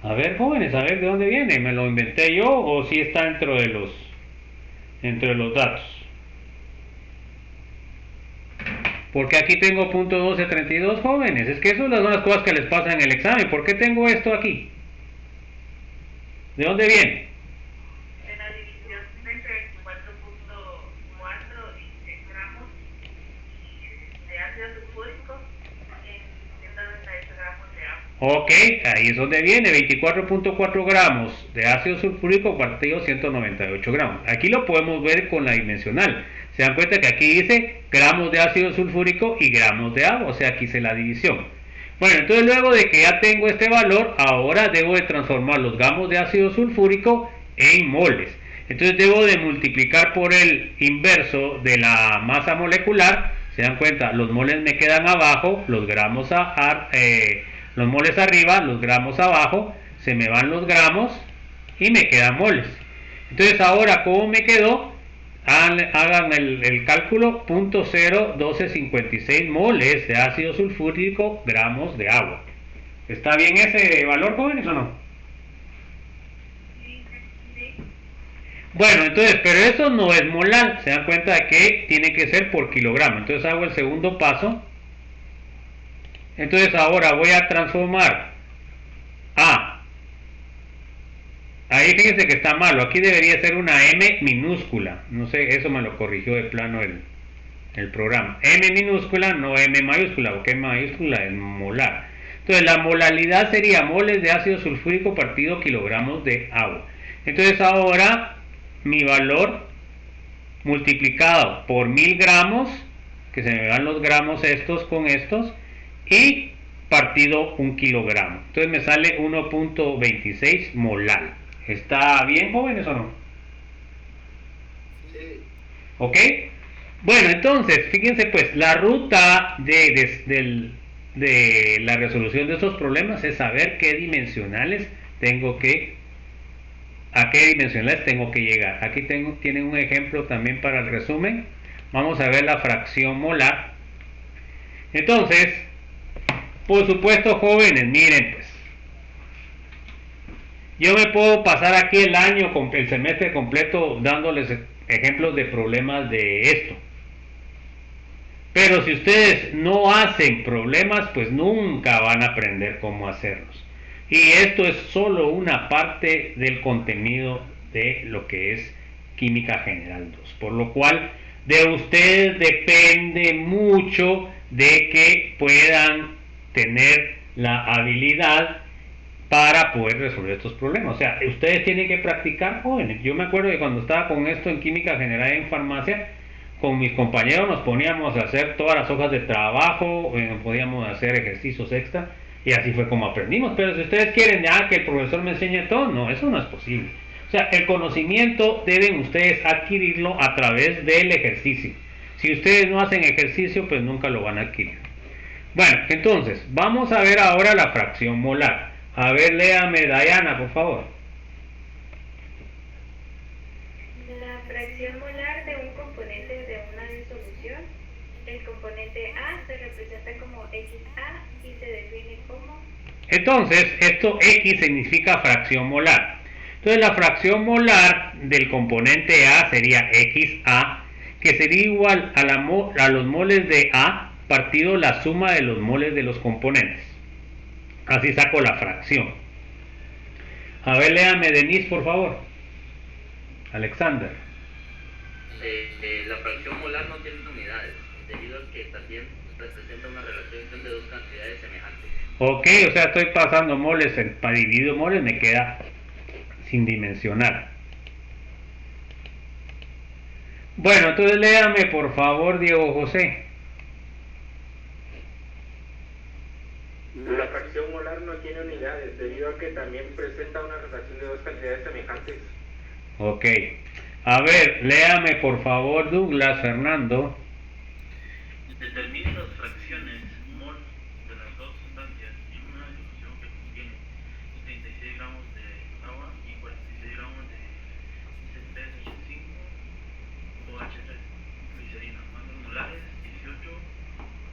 A ver, jóvenes, a ver de dónde viene. ¿Me lo inventé yo o si está dentro de los datos? Porque aquí tengo punto 1232, jóvenes. Es que esas son las cosas que les pasan en el examen. ¿Por qué tengo esto aquí? ¿De dónde viene? De la división entre 4.4 gramos de ácido sulfúrico en 198 gramos de agua. Ok, ahí es donde viene 24.4 gramos de ácido sulfúrico partido 198 gramos. Aquí lo podemos ver con la dimensional. Se dan cuenta que aquí dice gramos de ácido sulfúrico y gramos de agua, o sea, aquí hice la división. Bueno, entonces luego de que ya tengo este valor, ahora debo de transformar los gramos de ácido sulfúrico en moles. Entonces debo de multiplicar por el inverso de la masa molecular. Se dan cuenta, los moles me quedan abajo, los moles arriba, los gramos abajo, se me van los gramos y me quedan moles. Entonces ahora, ¿cómo me quedó? Hagan el cálculo, 0.01256 moles de ácido sulfúrico, gramos de agua. ¿Está bien ese valor, jóvenes, o no? Sí. Bueno, entonces, pero eso no es molar. Se dan cuenta de que tiene que ser por kilogramo. Entonces hago el segundo paso. Entonces ahora voy a transformar ahí fíjense que está malo, aquí debería ser una M minúscula, no sé, eso me lo corrigió de plano el programa. M minúscula, no M mayúscula, porque M mayúscula es molar. Entonces la molalidad sería moles de ácido sulfúrico partido kilogramos de agua. Entonces ahora mi valor multiplicado por 1000 gramos, que se me van los gramos estos con estos, y partido 1 kilogramo. Entonces me sale 1.26 molar. ¿Está bien, jóvenes, o no? Sí. ¿Ok? Bueno, entonces, fíjense pues, la ruta de la resolución de estos problemas es saber qué dimensionales a qué dimensionales tengo que llegar. Aquí tienen un ejemplo también para el resumen. Vamos a ver la fracción molar. Entonces, por supuesto, jóvenes, miren pues, yo me puedo pasar aquí el semestre completo dándoles ejemplos de problemas de esto. Pero si ustedes no hacen problemas, pues nunca van a aprender cómo hacerlos. Y esto es solo una parte del contenido de lo que es Química General 2. Por lo cual, de ustedes depende mucho de que puedan tener la habilidad para poder resolver estos problemas. O sea, ustedes tienen que practicar, jóvenes. Yo me acuerdo que cuando estaba con esto en Química General en farmacia, con mis compañeros nos poníamos a hacer todas las hojas de trabajo, podíamos hacer ejercicios extra, y así fue como aprendimos. Pero si ustedes quieren ya que el profesor me enseñe todo, no, eso no es posible. O sea, el conocimiento deben ustedes adquirirlo a través del ejercicio. Si ustedes no hacen ejercicio, pues nunca lo van a adquirir. Bueno, entonces, vamos a ver ahora la fracción molar. A ver, léame, Diana, por favor. La fracción molar de un componente de una disolución, el componente A se representa como XA y se define como... Entonces, esto X significa fracción molar. Entonces, la fracción molar del componente A sería XA, que sería igual a los moles de A partido la suma de los moles de los componentes. Así saco la fracción. A ver, léame, Denise, por favor. Alexander. La fracción molar no tiene unidades, debido a que también representa una relación de dos cantidades semejantes. Ok, o sea, estoy pasando moles, para dividir moles me queda sin dimensionar. Bueno, entonces léame, por favor, Diego José. La fracción molar no tiene unidades, debido a que también presenta una relación de dos cantidades semejantes. Ok. A ver, léame, por favor, Douglas Fernando. Determine las fracciones mol de las dos sustancias en una disolución que contiene 36 gramos de agua y 46 gramos de C3H5 o H3 glicerina, cuántos molares, 18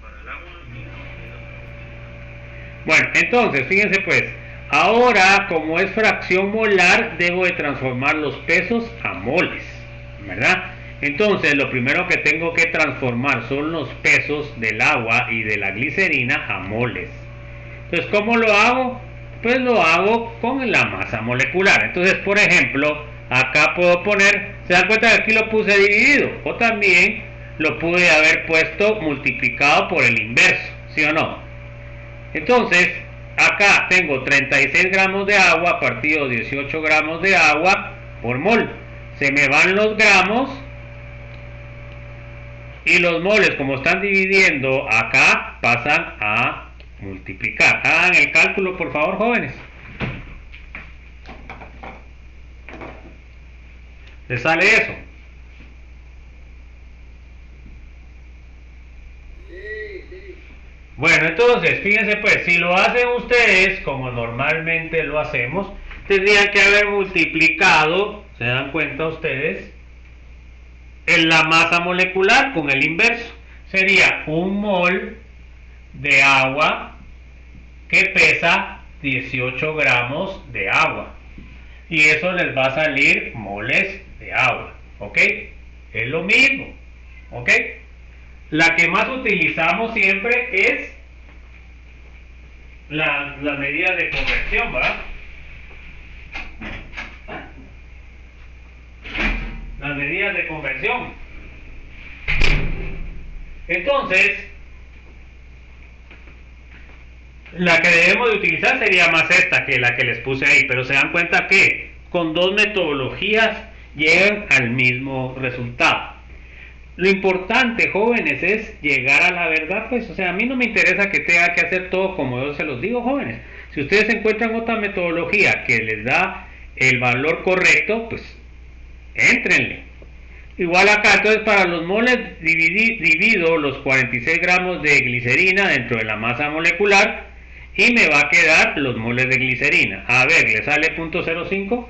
para el agua y 92 para la glicerina. Bueno, entonces, fíjense pues, ahora como es fracción molar, debo de transformar los pesos a moles, ¿verdad? Entonces, lo primero que tengo que transformar son los pesos del agua y de la glicerina a moles. Entonces, ¿cómo lo hago? Pues lo hago con la masa molecular. Entonces, por ejemplo, acá puedo poner, se dan cuenta que aquí lo puse dividido, o también lo pude haber puesto multiplicado por el inverso, ¿sí o no? Entonces, acá tengo 36 gramos de agua partido 18 gramos de agua por mol. Se me van los gramos y los moles, como están dividiendo acá, pasan a multiplicar. Hagan el cálculo, por favor, jóvenes. ¿Les sale eso? Bueno, entonces, fíjense pues, si lo hacen ustedes, como normalmente lo hacemos, tendrían que haber multiplicado, ¿se dan cuenta ustedes?, en la masa molecular con el inverso. Sería un mol de agua que pesa 18 gramos de agua. Y eso les va a salir moles de agua, ¿ok? Es lo mismo, ¿ok? La que más utilizamos siempre es la medida de conversión, ¿verdad? Las medidas de conversión. Entonces, la que debemos de utilizar sería más esta que la que les puse ahí, pero se dan cuenta que con dos metodologías llegan al mismo resultado. Lo importante, jóvenes, es llegar a la verdad, pues, o sea, a mí no me interesa que tenga que hacer todo como yo se los digo, jóvenes. Si ustedes encuentran otra metodología que les da el valor correcto, pues, éntrenle. Igual acá, entonces, para los moles divido los 46 gramos de glicerina dentro de la masa molecular y me va a quedar los moles de glicerina. A ver, ¿le sale 0.05?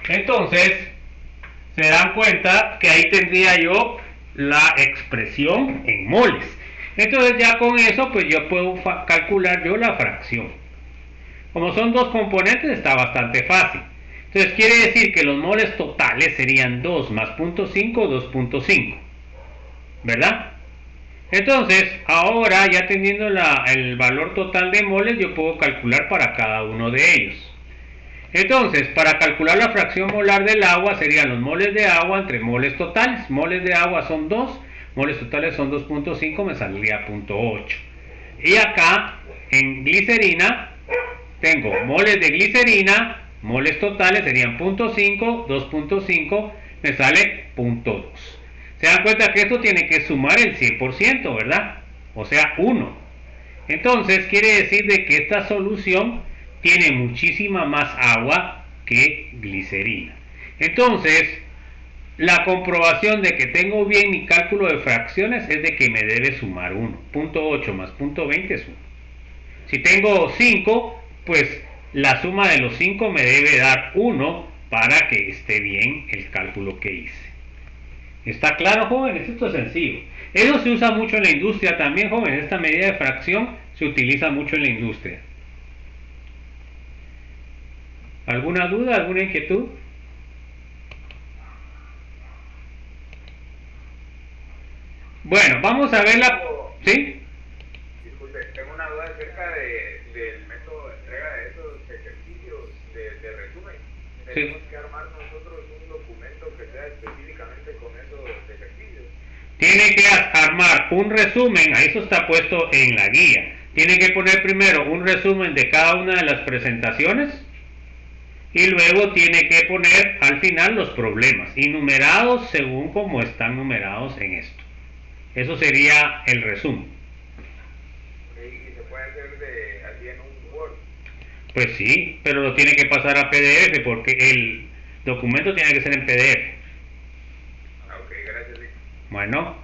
Entonces, se dan cuenta que ahí tendría yo la expresión en moles. Entonces ya con eso pues yo puedo calcular yo la fracción. Como son dos componentes está bastante fácil. Entonces quiere decir que los moles totales serían 2 más 0.5, 2.5, ¿verdad? Entonces ahora ya teniendo el valor total de moles yo puedo calcular para cada uno de ellos. Entonces, para calcular la fracción molar del agua serían los moles de agua entre moles totales. Moles de agua son 2, moles totales son 2.5, me saldría 0.8. Y acá, en glicerina, tengo moles de glicerina, moles totales serían 0.5, 2.5, me sale 0.2. Se dan cuenta que esto tiene que sumar el 100%, ¿verdad? O sea, 1. Entonces, quiere decir de que esta solución tiene muchísima más agua que glicerina. Entonces, la comprobación de que tengo bien mi cálculo de fracciones es de que me debe sumar 1. 0.8 más 0.20 es 1. Si tengo 5, pues la suma de los 5 me debe dar 1 para que esté bien el cálculo que hice. ¿Está claro, jóvenes? Esto es sencillo. Eso se usa mucho en la industria también, jóvenes. Esta medida de fracción se utiliza mucho en la industria. ¿Alguna duda? ¿Alguna inquietud? Bueno, vamos a ver la... ¿Sí? Disculpe, tengo una duda acerca del método de entrega de esos ejercicios de resumen. Tenemos que armar nosotros un documento que sea específicamente con esos ejercicios. Tiene que armar un resumen, eso está puesto en la guía. Tiene que poner primero un resumen de cada una de las presentaciones y luego tiene que poner al final los problemas y numerados según como están numerados en esto. Eso sería el resumen. ¿Y se puede hacer así en un Word? Pues sí, pero lo tiene que pasar a PDF porque el documento tiene que ser en PDF. Ok, gracias. Bueno,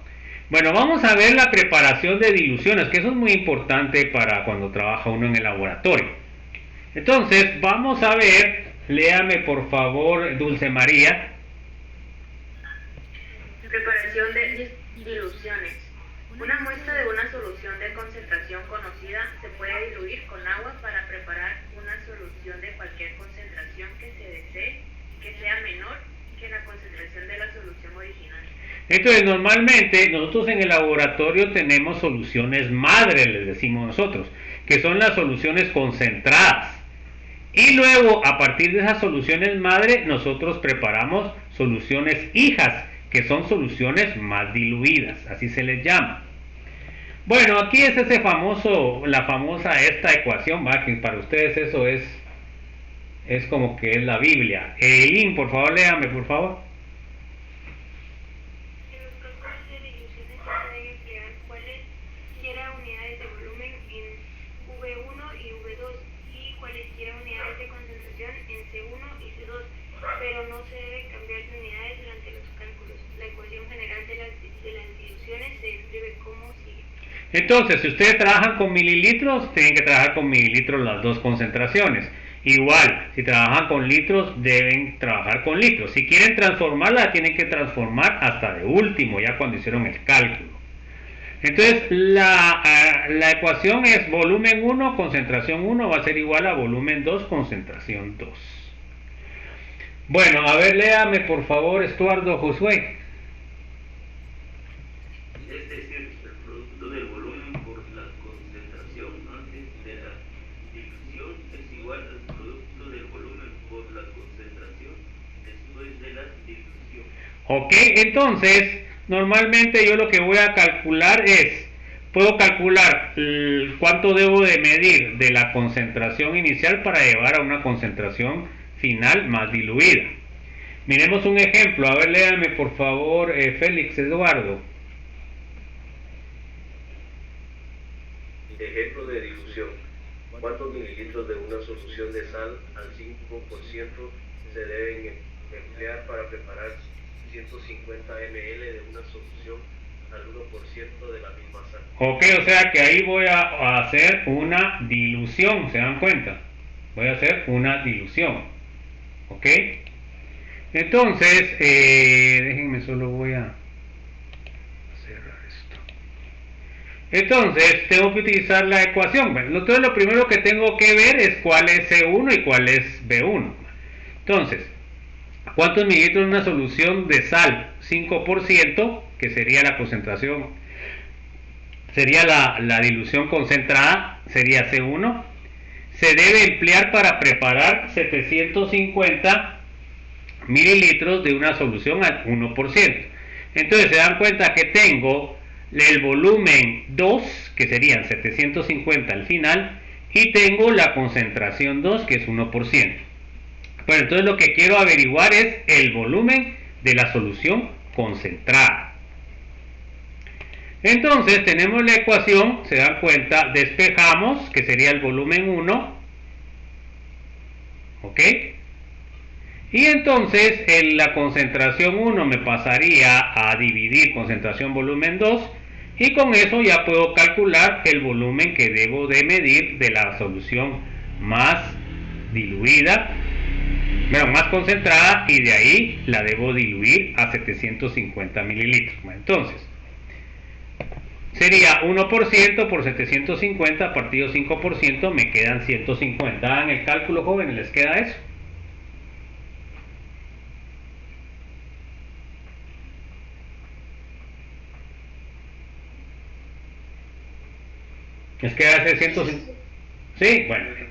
vamos a ver la preparación de diluciones, que eso es muy importante para cuando trabaja uno en el laboratorio. Entonces, vamos a ver, léame por favor, Dulce María. Preparación de diluciones. Una muestra de una solución de concentración conocida se puede diluir con agua para preparar una solución de cualquier concentración que se desee que sea menor que la concentración de la solución original. Entonces, normalmente nosotros en el laboratorio tenemos soluciones madre, les decimos nosotros, que son las soluciones concentradas. Y luego, a partir de esas soluciones madre, nosotros preparamos soluciones hijas, que son soluciones más diluidas, así se les llama. Bueno, aquí es esta famosa ecuación, ¿va? Que para ustedes eso es como que es la Biblia. Eileen, por favor, léame, por favor. En los cálculos de diluciones se pueden emplear cualesquiera unidades de volumen en V1 y V2 y cualesquiera unidades de concentración en C1 y C2, pero no se debe cambiar de unidades durante los cálculos. La ecuación general de las diluciones se describe como sigue. Entonces, si ustedes trabajan con mililitros, tienen que trabajar con mililitros las dos concentraciones. Igual, si trabajan con litros, deben trabajar con litros. Si quieren transformarla, tienen que transformar hasta de último, ya cuando hicieron el cálculo. Entonces, la ecuación es volumen 1, concentración 1, va a ser igual a volumen 2, concentración 2. Bueno, a ver, léame por favor, Estuardo Josué. Es decir, el producto del volumen por la concentración antes de la dilución es igual al producto del volumen por la concentración después de la dilución. Ok, entonces, normalmente yo lo que voy a calcular es, puedo calcular cuánto debo de medir de la concentración inicial para llevar a una concentración final más diluida. Miremos un ejemplo, a ver, léame por favor, Félix Eduardo. Ejemplo de dilución. ¿Cuántos mililitros de una solución de sal al 5% se deben emplear para preparar 150 ml de una solución al 1% de la misma sal? Ok, o sea que ahí voy a hacer una dilución, ¿se dan cuenta? Voy a hacer una dilución. ¿Ok? Entonces, déjenme, solo voy a cerrar esto. Entonces, tengo que utilizar la ecuación. Bueno, entonces, lo primero que tengo que ver es cuál es C1 y cuál es B1. Entonces, ¿cuántos mililitros de una solución de sal? 5%, que sería la concentración, sería la dilución concentrada, sería C1. Se debe emplear para preparar 750 mililitros de una solución al 1%. Entonces se dan cuenta que tengo el volumen 2, que serían 750 al final, y tengo la concentración 2, que es 1%. Bueno, entonces lo que quiero averiguar es el volumen de la solución concentrada. Entonces tenemos la ecuación, se dan cuenta, despejamos, que sería el volumen 1, ¿ok? Y entonces la concentración 1 me pasaría a dividir concentración volumen 2 y con eso ya puedo calcular el volumen que debo de medir de la solución más diluida, más concentrada, y de ahí la debo diluir a 750 mililitros. Entonces, sería 1% por 750 partido 5%, me quedan 150. Hagan el cálculo, jóvenes, ¿les queda eso? ¿Les queda ese 150? Sí, bueno.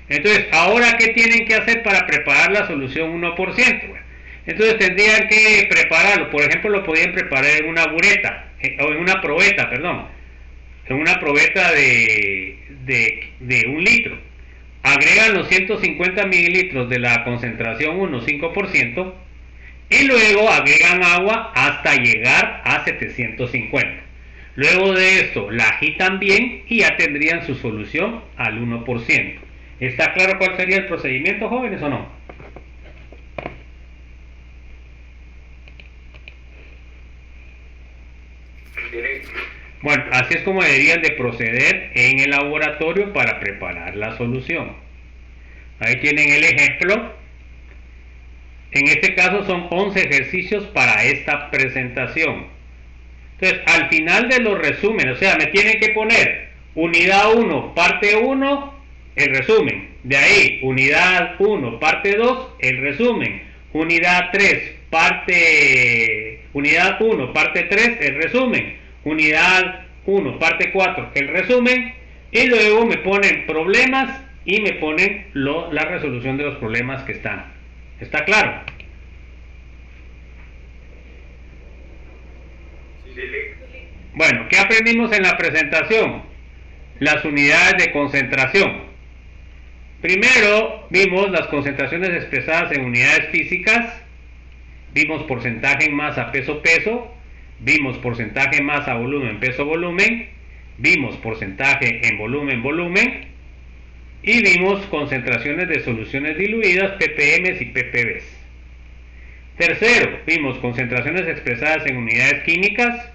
Entonces, ¿ahora qué tienen que hacer para preparar la solución 1%? Bueno, entonces tendrían que prepararlo. Por ejemplo, lo podían preparar en una bureta, o en una probeta, perdón. En una probeta de 1 litro. Agregan los 150 mililitros de la concentración 1, 5%, y luego agregan agua hasta llegar a 750. Luego de esto la agitan bien y ya tendrían su solución al 1%. ¿Está claro cuál sería el procedimiento, jóvenes, o no? Bueno, así es como deberían de proceder en el laboratorio para preparar la solución. Ahí tienen el ejemplo. En este caso son 11 ejercicios para esta presentación. Entonces, al final de los resúmenes, o sea, me tienen que poner unidad 1, parte 1, el resumen. De ahí, unidad 1, parte 2, el resumen. Unidad 1, parte 3, el resumen. Unidad 1, parte 4, el resumen. Y luego me ponen problemas y me ponen la resolución de los problemas que están. ¿Está claro? Bueno, ¿qué aprendimos en la presentación? Las unidades de concentración. Primero vimos las concentraciones expresadas en unidades físicas, vimos porcentaje en masa peso-peso, vimos porcentaje en masa volumen peso-volumen, vimos porcentaje en volumen-volumen y vimos concentraciones de soluciones diluidas, ppm y ppb. Tercero, vimos concentraciones expresadas en unidades químicas,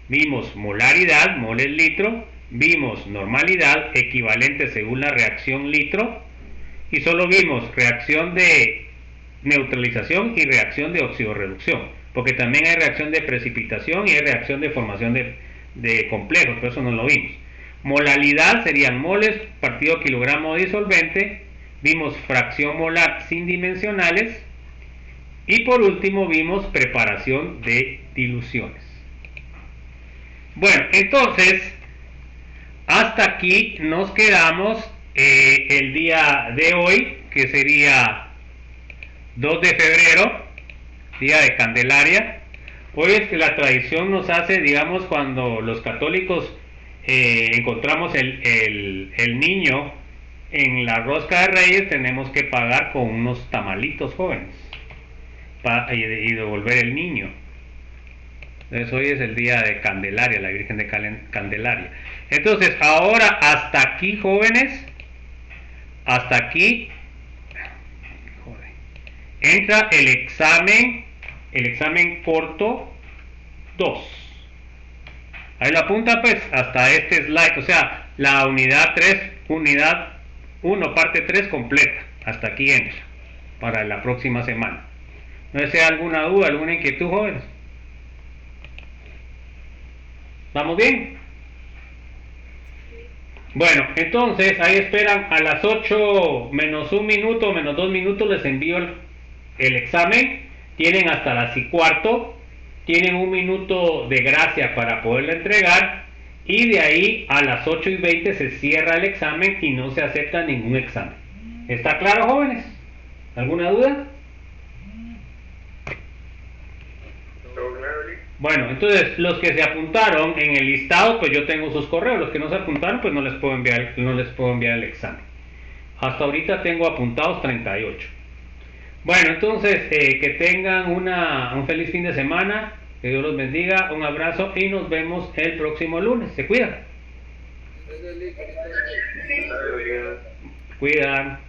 vimos molaridad, moles litro, vimos normalidad, equivalente según la reacción litro, y solo vimos reacción de neutralización y reacción de oxidorreducción, porque también hay reacción de precipitación y hay reacción de formación de complejos, pero eso no lo vimos. Molalidad serían moles partido kilogramo de disolvente, vimos fracción molar sin dimensionales, y por último vimos preparación de diluciones. Bueno, entonces, hasta aquí nos quedamos el día de hoy, que sería 2 de febrero, día de Candelaria. Hoy es que la tradición nos hace, digamos, cuando los católicos encontramos el niño en la rosca de Reyes, tenemos que pagar con unos tamalitos, jóvenes, y devolver el niño. Entonces hoy es el día de Candelaria, la Virgen de Candelaria. Entonces ahora hasta aquí, jóvenes, hasta aquí entra el examen corto 2. Ahí lo apunta, pues, hasta este slide, o sea, la unidad 3, unidad 1, parte 3 completa. Hasta aquí entra, para la próxima semana. ¿No desea alguna duda, alguna inquietud, jóvenes? ¿Vamos bien? Bueno, entonces ahí esperan a las 8 menos 1 minuto, menos 2 minutos, les envío el examen. Tienen hasta las 1:15, tienen 1 minuto de gracia para poderlo entregar, y de ahí a las 8:20 se cierra el examen y no se acepta ningún examen. ¿Está claro, jóvenes? ¿Alguna duda? Bueno, entonces los que se apuntaron en el listado, pues yo tengo sus correos. Los que no se apuntaron, pues no les puedo enviar el examen. Hasta ahorita tengo apuntados 38. Bueno, entonces que tengan un feliz fin de semana, que Dios los bendiga, un abrazo y nos vemos el próximo lunes. Se cuidan. Cuidan.